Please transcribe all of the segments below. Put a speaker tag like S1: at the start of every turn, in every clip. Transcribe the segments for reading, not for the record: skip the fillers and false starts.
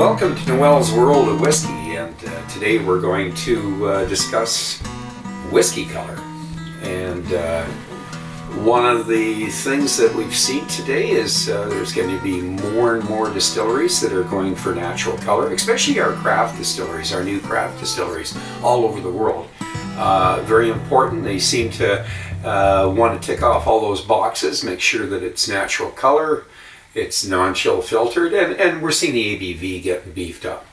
S1: Welcome to Noel's World of Whiskey, and today we're going to discuss whiskey color. And one of the things that we've seen today is there's going to be more and more distilleries that are going for natural color, especially our craft distilleries, our new craft distilleries all over the world. Very important. They seem to want to tick off all those boxes, make sure that it's natural color, it's non-chill filtered, and we're seeing the ABV getting beefed up.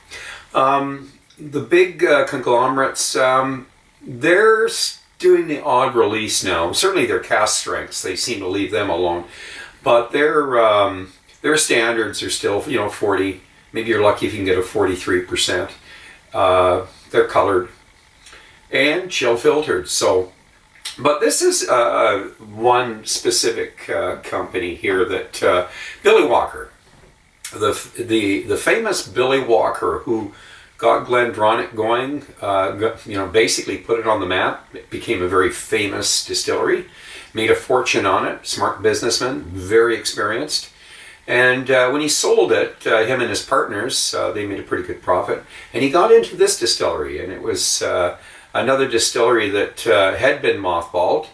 S1: The big conglomerates, they're doing the odd release now. Certainly their cask strengths, they seem to leave them alone. But their standards are still, 40. Maybe you're lucky if you can get a 43%. They're colored and chill filtered. But this is one specific company here that Billy Walker, the famous Billy Walker, who got Glendronach going, basically put it on the map. It became a very famous distillery, made a fortune on it. Smart businessman, very experienced. And when he sold it, him and his partners, they made a pretty good profit. And he got into this distillery, and it was another distillery that had been mothballed,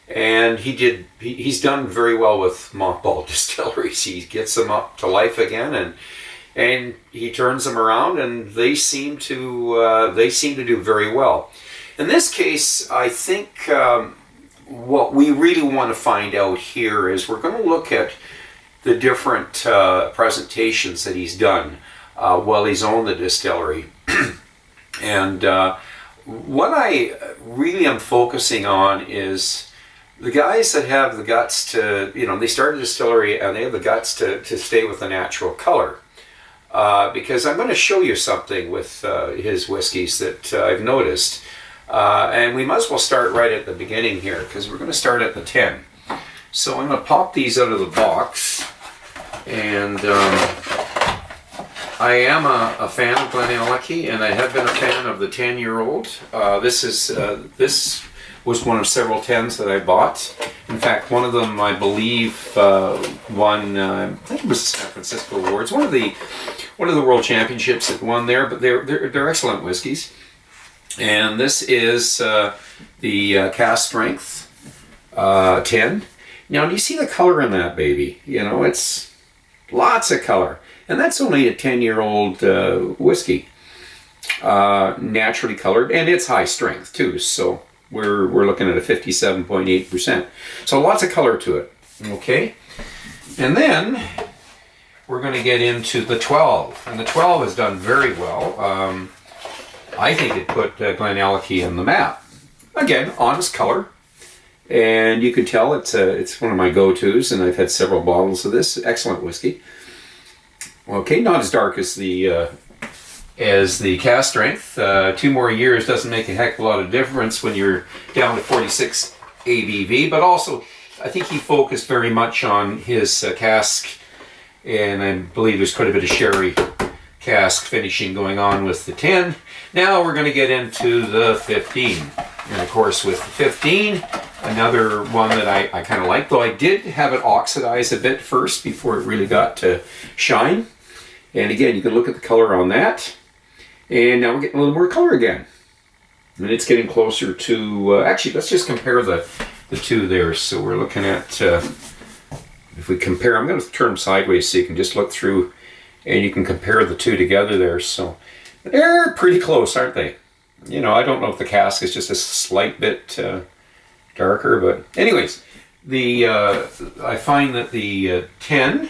S1: and he's done very well with mothballed distilleries. He gets them up to life again, and he turns them around, and they seem to do very well. In this case, I think what we really want to find out here is we're going to look at the different presentations that he's done while he's owned the distillery. And what I really am focusing on is the guys that have the guts to, they start a distillery and they have the guts to stay with the natural color. Because I'm going to show you something with his whiskeys that I've noticed. And we might as well start right at the beginning here, because we're going to start at the 10. So I'm going to pop these out of the box. And I am a fan of GlenAllachie, and I have been a fan of the 10-year-old. This was one of several 10s that I bought. In fact, one of them, I believe, won. I think it was the San Francisco Awards. One of the World Championships that won there. But they're excellent whiskeys. And this is the cask strength 10. Now, do you see the color in that baby? It's lots of color. And that's only a 10-year-old whiskey, naturally colored, and it's high strength too. So we're looking at a 57.8%. So lots of color to it. Okay, and then we're going to get into the 12, and the 12 has done very well. I think it put GlenAllachie on the map. Again, honest color, and you can tell it's one of my go-tos, and I've had several bottles of this. Excellent whiskey. Okay, not as dark as the cask strength. 2 more years doesn't make a heck of a lot of difference when you're down to 46 ABV, but also I think he focused very much on his cask, and I believe there's quite a bit of sherry cask finishing going on with the 10. Now we're going to get into the 15. And of course with the 15, another one that I kind of like, though I did have it oxidize a bit first before it really got to shine. And again, you can look at the color on that. And now we're getting a little more color again. And it's getting closer to, actually, let's just compare the two there. So we're looking at, if we compare, I'm going to turn them sideways so you can just look through and you can compare the two together there. So they're pretty close, aren't they? I don't know if the cask is just a slight bit darker, but anyways, I find that the 10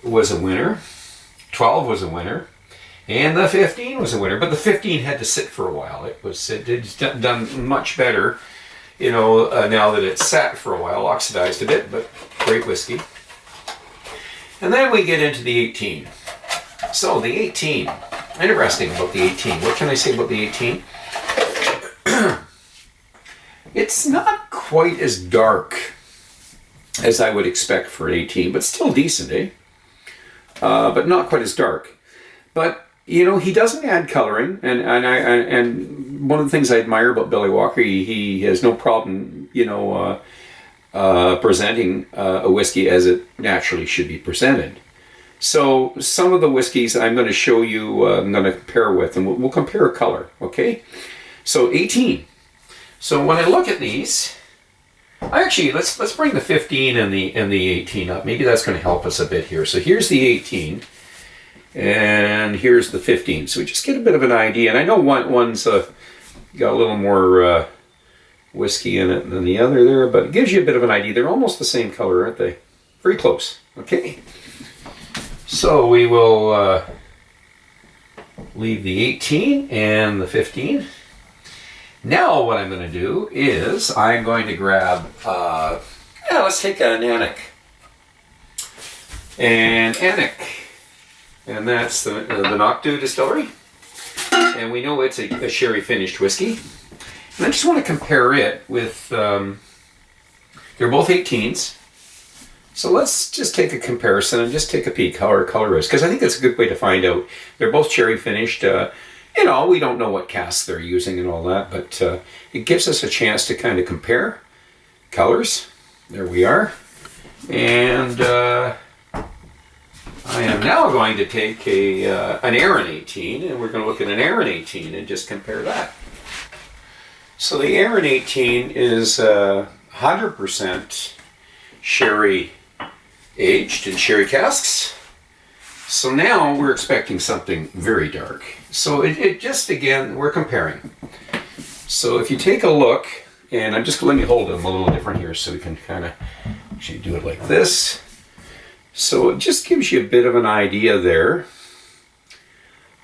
S1: was a winner, 12 was a winner, and the 15 was a winner. But the 15 had to sit for a while. It's done much better, now that it's sat for a while, oxidized a bit, but great whiskey. And then we get into the 18. So the 18, interesting about the 18. What can I say about the 18? It's not quite as dark as I would expect for an 18, but still decent, eh? But not quite as dark. But he doesn't add coloring, and one of the things I admire about Billy Walker, he has no problem, presenting a whiskey as it naturally should be presented. So some of the whiskeys I'm going to show you, I'm going to compare with, and we'll compare color, okay? So 18. So when I look at these, actually let's bring the 15 and the 18 up. Maybe that's going to help us a bit here. So here's the 18, and here's the 15. So we just get a bit of an idea. And I know one's got a little more whiskey in it than the other there, but it gives you a bit of an idea. They're almost the same color, aren't they? Very close. Okay. So we will leave the 18 and the 15. Now what I'm going to do is I'm going to grab, let's take an Annick. And that's the Knockdhu distillery. And we know it's a sherry finished whiskey. And I just want to compare it with, they're both 18s. So let's just take a comparison and just take a peek how our color is, because I think that's a good way to find out. They're both cherry finished. We don't know what casks they're using and all that, but it gives us a chance to kind of compare colors. There we are. And I am now going to take an Arran 18, and we're going to look at an Arran 18 and just compare that. So the Arran 18 is 100% sherry aged in sherry casks. So now we're expecting something very dark. So it just, again, we're comparing. So if you take a look, and I'm just, let me hold them a little different here so we can kind of actually do it like this. So it just gives you a bit of an idea there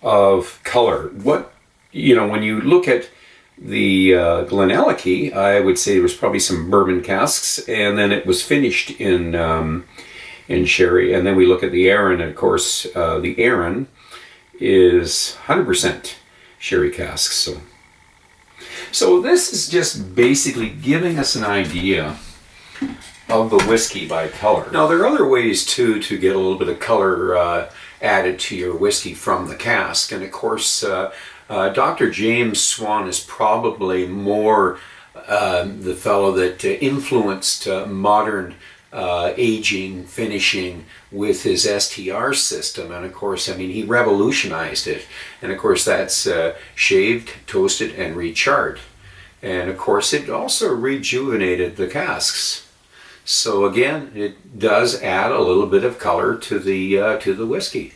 S1: of color. When you look at the GlenAllachie, I would say there was probably some bourbon casks, and then it was finished in sherry. And then we look at the Arran, and of course, the Arran is 100% sherry casks. So this is just basically giving us an idea of the whiskey by color. Now there are other ways too to get a little bit of color added to your whiskey from the cask, and of course Dr. James Swan is probably more the fellow that influenced modern aging, finishing with his STR system. And of course, he revolutionized it. And of course, that's shaved, toasted, and recharred. And of course, it also rejuvenated the casks. So again, it does add a little bit of color to the whiskey.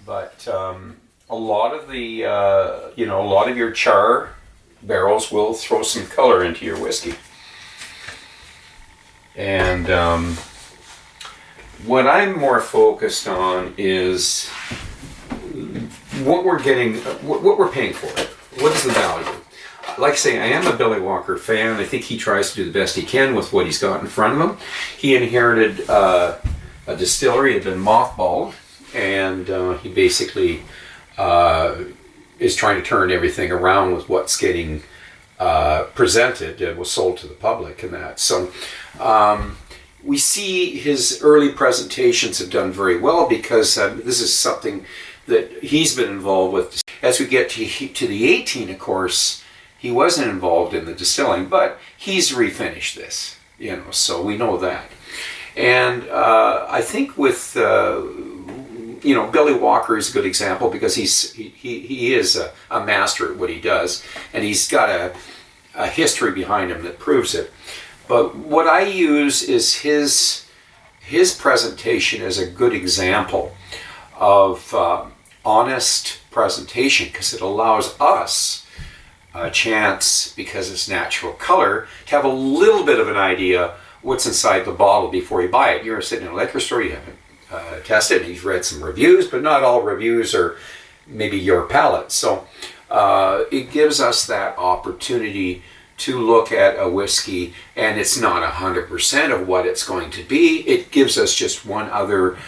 S1: But a lot of the, a lot of your char barrels will throw some color into your whiskey. And what I'm more focused on is what we're getting, what we're paying for it. What is the value? Like I say, I am a Billy Walker fan. I think he tries to do the best he can with what he's got in front of him. He inherited a distillery, had been mothballed, and he basically is trying to turn everything around with what's getting presented and was sold to the public and that. So we see his early presentations have done very well because this is something that he's been involved with. As we get to the 18, of course, he wasn't involved in the distilling, but he's refinished this, so we know that. And I think with Billy Walker is a good example because he is a master at what he does, and he's got a history behind him that proves it. But what I use is his presentation as a good example of honest presentation, because it allows us a chance, because it's natural color, to have a little bit of an idea what's inside the bottle before you buy it. You're sitting in a liquor store, you haven't tested it, you've read some reviews, but not all reviews are maybe your palate. So it gives us that opportunity to look at a whiskey, and it's not 100% of what it's going to be. It gives us just one other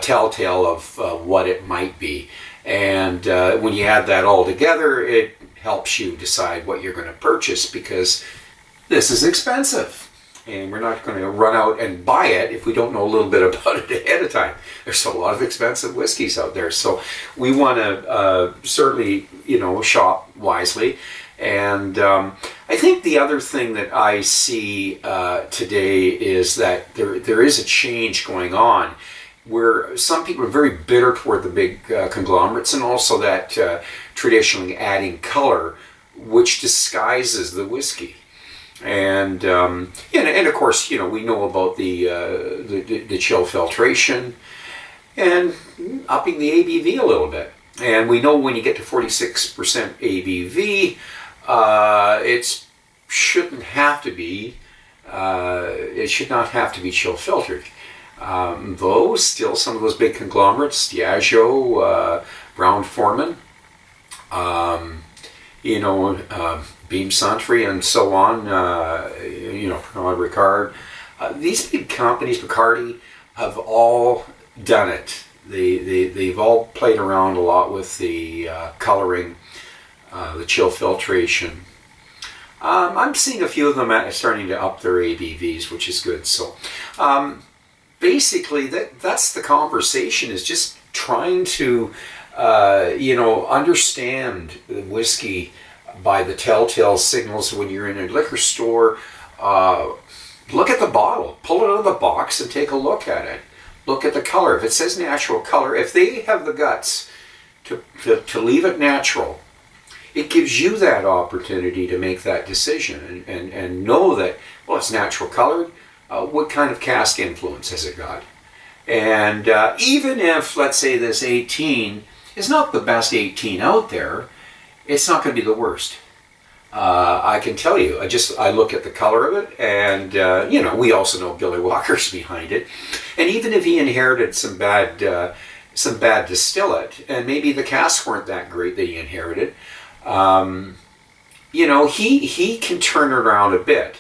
S1: telltale of what it might be. And when you add that all together, it helps you decide what you're going to purchase, because this is expensive. And we're not going to run out and buy it if we don't know a little bit about it ahead of time. There's a lot of expensive whiskeys out there. So we want to certainly, shop wisely. And I think the other thing that I see today is that there is a change going on. where some people are very bitter toward the big conglomerates, and also that traditionally adding color, which disguises the whiskey. And of course, you know, we know about the chill filtration and upping the ABV a little bit. And we know when you get to 46% ABV, it shouldn't have to be. It should not have to be chill filtered. Though still some of those big conglomerates, Diageo, Brown-Forman, Beam Suntory, and so on, Pernod Ricard. These big companies, Bacardi, have all done it. They've all played around a lot with the coloring, the chill filtration. I'm seeing a few of them starting to up their ABVs, which is good. So basically, that's the conversation, is just trying to understand the whiskey by the telltale signals. When you're in a liquor store, look at the bottle, pull it out of the box and take a look at it. Look at the color. If it says natural color, if they have the guts to leave it natural, it gives you that opportunity to make that decision and know that, well, it's natural colored. What kind of cask influence has it got? And even if, let's say, this 18 is not the best 18 out there, it's not going to be the worst. I can tell you, I look at the color of it, and we also know Billy Walker's behind it. And even if he inherited some bad distillate, and maybe the casks weren't that great that he inherited, he can turn it around a bit.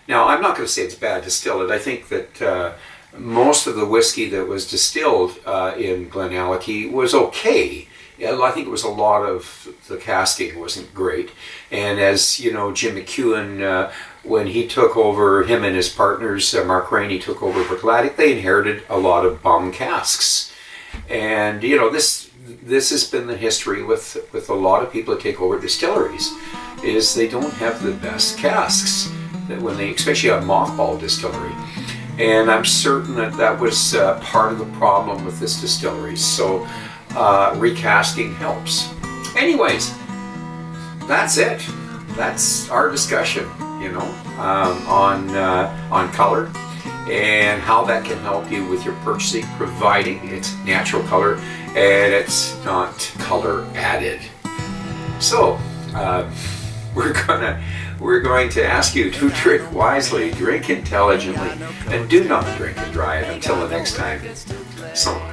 S1: Now, I'm not going to say it's bad distillate. I think that most of the whiskey that was distilled in GlenAllachie was okay. I think it was a lot of the casking wasn't great. And as you know, Jim McEwen, when he took over, him and his partners, Mark Rainey, took over Bruichladdich, they inherited a lot of bum casks. And this has been the history with a lot of people that take over distilleries, is they don't have the best casks when they, especially a mothball distillery. And I'm certain that was part of the problem with this distillery. So recasking helps. Anyways, that's it. That's our discussion, on color and how that can help you with your purchasing, providing it's natural color and it's not color added. So we're going to ask you to drink wisely, drink intelligently, and do not drink and drive. Until the next time, so long.